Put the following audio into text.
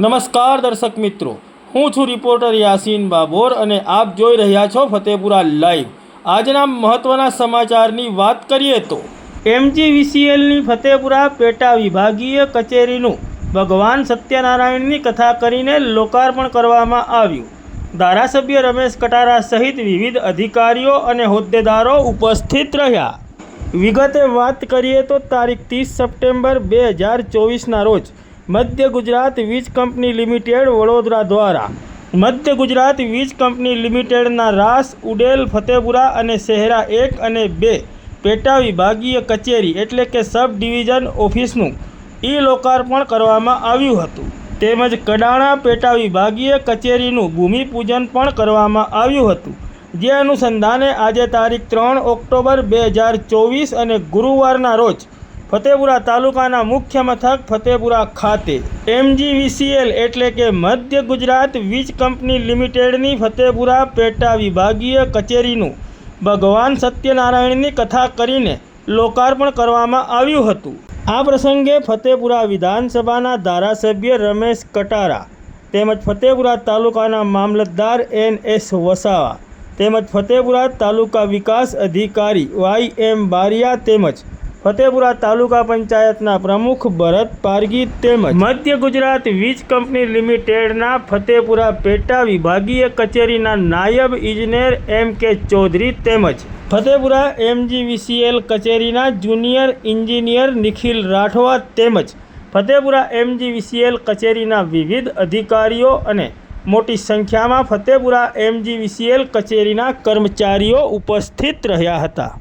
નમસ્કાર દર્શક મિત્રો, હું છું રિપોર્ટર યાસીન બાબોર અને આપ જોઈ રહ્યા છો ફતેપુરા લાઈવ। આજના મહત્વના સમાચારની વાત કરીએ તો MGVCLની ફતેપુરા પેટા વિભાગીય કચેરીનું ભગવાન સત્યનારાયણની કથા કરીને લોકાર્પણ કરવામાં આવ્યું। ધારાસભ્ય રમેશ કટારા સહિત વિવિધ અધિકારીઓ અને હોદ્દેદારો ઉપસ્થિત રહ્યા। વિગતે વાત કરીએ તો તારીખ 30 સપ્ટેમ્બર 2024ના રોજ મધ્ય ગુજરાત વીજ કંપની લિમિટેડ વડોદરા દ્વારા મધ્ય ગુજરાત વીજ કંપની લિમિટેડના રાસ ઉડેલ ફતેપુરા અને શહેરા 1 અને 2 પેટા વિભાગીય કચેરી એટલે કે સબ ડિવિઝન ઓફિસનું લોકાર્પણ કરવામાં આવ્યું હતું, તેમજ કડાણા પેટા વિભાગીય કચેરીનું ભૂમિપૂજન પણ કરવામાં આવ્યું હતું। જે અનુસંધાને આજે તારીખ 3 ઓક્ટોબર 2024 અને ગુરુવારના રોજ ફતેપુરા તાલુકાના મુખ્ય મથક ફતેપુરા ખાતે MGVCL એટલે કે મધ્ય ગુજરાત વીજ કંપની લિમિટેડની ફતેપુરા પેટા વિભાગીય કચેરીનું ભગવાન સત્યનારાયણની કથા કરીને લોકાર્પણ કરવામાં આવ્યું હતું। આ પ્રસંગે ફતેપુરા વિધાનસભાના ધારાસભ્ય રમેશ કટારા તેમજ ફતેપુરા તાલુકાના મામલતદાર NS વસાવા તેમજ ફતેપુરા તાલુકા વિકાસ અધિકારી YM બારિયા તેમજ ફતેપુરા તાલુકા પંચાયતના પ્રમુખ ભરત પારગી તેમજ મધ્ય ગુજરાત વીજ કંપની લિમિટેડના ફતેપુરા પેટા વિભાગીય કચેરીના નાયબ ઇજનેર MK ચૌધરી તેમજ ફતેપુરા MGVCL કચેરીના જુનિયર એન્જિનિયર નિખિલ રાઠવા તેમજ ફતેપુરા MGVCL કચેરીના વિવિધ અધિકારીઓ અને મોટી સંખ્યામાં ફતેપુરા MGVCL કચેરીના કર્મચારીઓ ઉપસ્થિત રહ્યા હતા।